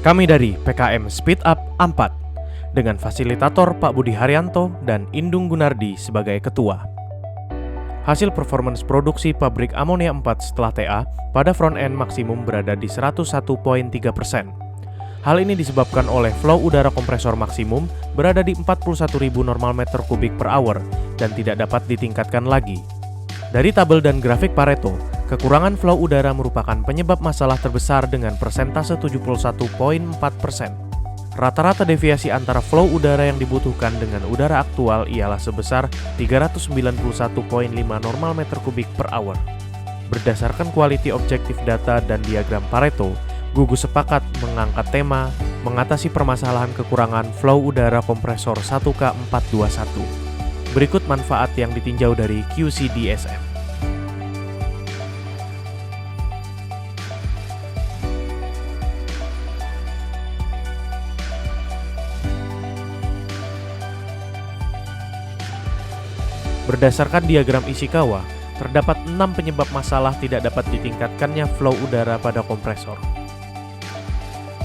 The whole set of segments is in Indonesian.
Kami dari PKM Speed Up A4 dengan fasilitator Pak Budi Haryanto dan Indung Gunardi sebagai ketua. Hasil performance produksi pabrik amonia 4 setelah TA pada front end maksimum berada di 101,3%. Hal ini disebabkan oleh flow udara kompresor maksimum berada di 41.000 normal meter kubik per hour dan tidak dapat ditingkatkan lagi. Dari tabel dan grafik Pareto, kekurangan flow udara merupakan penyebab masalah terbesar dengan persentase 71,4%. Rata-rata deviasi antara flow udara yang dibutuhkan dengan udara aktual ialah sebesar 391,5 normal meter kubik per hour. Berdasarkan quality objective data dan diagram Pareto, gugus sepakat mengangkat tema mengatasi permasalahan kekurangan flow udara kompresor 1K421. Berikut manfaat yang ditinjau dari QCDSM. Berdasarkan diagram Ishikawa, terdapat 6 penyebab masalah tidak dapat ditingkatkannya flow udara pada kompresor.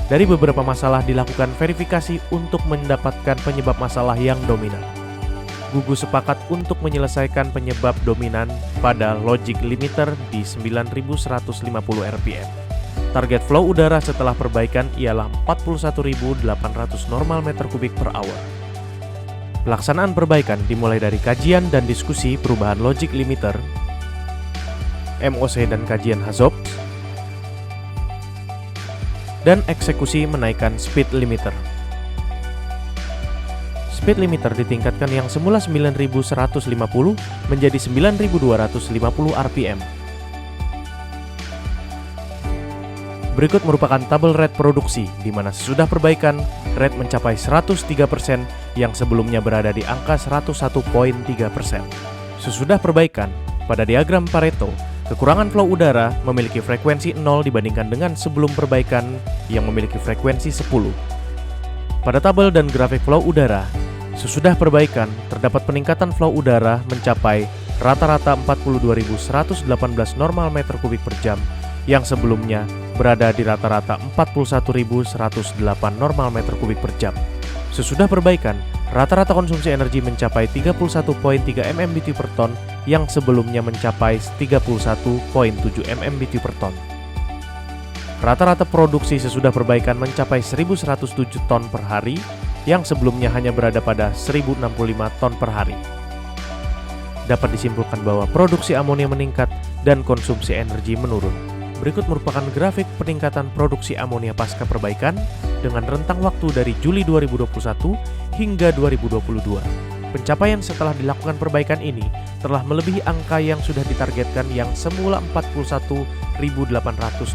Dari beberapa masalah dilakukan verifikasi untuk mendapatkan penyebab masalah yang dominan. Gugus sepakat untuk menyelesaikan penyebab dominan pada logic limiter di 9150 rpm. Target flow udara setelah perbaikan ialah 41.800 normal meter kubik per hour. Pelaksanaan perbaikan dimulai dari kajian dan diskusi perubahan logic limiter, MOC dan kajian Hazops, dan eksekusi menaikkan speed limiter. Speed limiter ditingkatkan yang semula 9150 menjadi 9250 rpm. Berikut merupakan tabel rate produksi, di mana sesudah perbaikan, rate mencapai 103% yang sebelumnya berada di angka 101,3%. Sesudah perbaikan, pada diagram Pareto, kekurangan flow udara memiliki frekuensi 0 dibandingkan dengan sebelum perbaikan yang memiliki frekuensi 10. Pada tabel dan grafik flow udara, sesudah perbaikan, terdapat peningkatan flow udara mencapai rata-rata 42.118 normal meter kubik per jam yang sebelumnya berada di rata-rata 41.108 normal meter kubik per jam. Sesudah perbaikan, rata-rata konsumsi energi mencapai 31,3 MMBtu per ton yang sebelumnya mencapai 31,7 MMBtu per ton. Rata-rata produksi sesudah perbaikan mencapai 1.107 ton per hari yang sebelumnya hanya berada pada 1.065 ton per hari. Dapat disimpulkan bahwa produksi amonia meningkat dan konsumsi energi menurun. Berikut merupakan grafik peningkatan produksi amonia pasca perbaikan dengan rentang waktu dari Juli 2021 hingga 2022. Pencapaian setelah dilakukan perbaikan ini telah melebihi angka yang sudah ditargetkan yang semula 41.800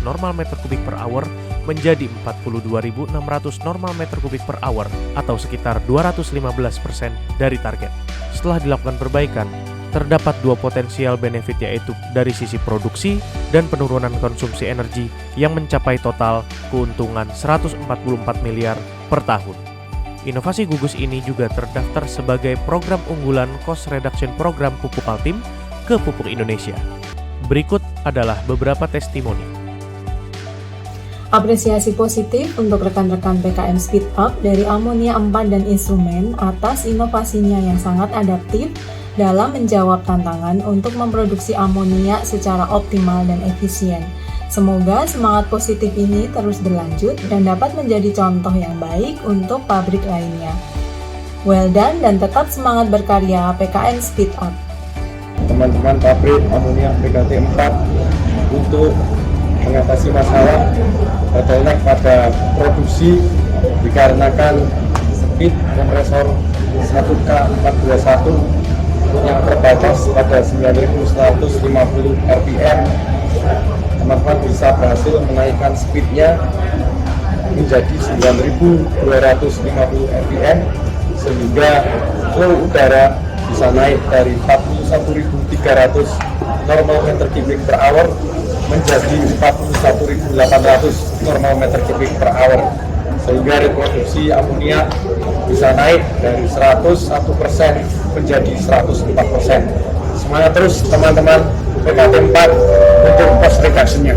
normal meter kubik per hour menjadi 42.600 normal meter kubik per hour atau sekitar 215% dari target. Setelah dilakukan perbaikan, terdapat dua potensial benefit, yaitu dari sisi produksi dan penurunan konsumsi energi yang mencapai total keuntungan 144 miliar per tahun. Inovasi gugus ini juga terdaftar sebagai program unggulan Cost Reduction Program Pupuk Altim ke Pupuk Indonesia. Berikut adalah beberapa testimoni. Apresiasi positif untuk rekan-rekan PKM Speed Up dari Amonia 4 dan Instrumen atas inovasinya yang sangat adaptif dalam menjawab tantangan untuk memproduksi amonia secara optimal dan efisien. Semoga semangat positif ini terus berlanjut dan dapat menjadi contoh yang baik untuk pabrik lainnya. Well done dan tetap semangat berkarya PKM Speed Up. Teman-teman pabrik amonia PKT 4 untuk mengatasi masalah bottleneck pada produksi dikarenakan speed kompresor 1K421 yang terbatas pada 9.150 rpm. Teman-teman bisa berhasil menaikkan speednya menjadi 9.250 rpm sehingga flow udara bisa naik dari 41.300 normal meter kubik per hour menjadi 41.800 normal meter kubik per hour, sehingga reproduksi amonia bisa naik dari 101% menjadi 104%. Semangat terus teman-teman PKT 4 untuk cost reduction-nya.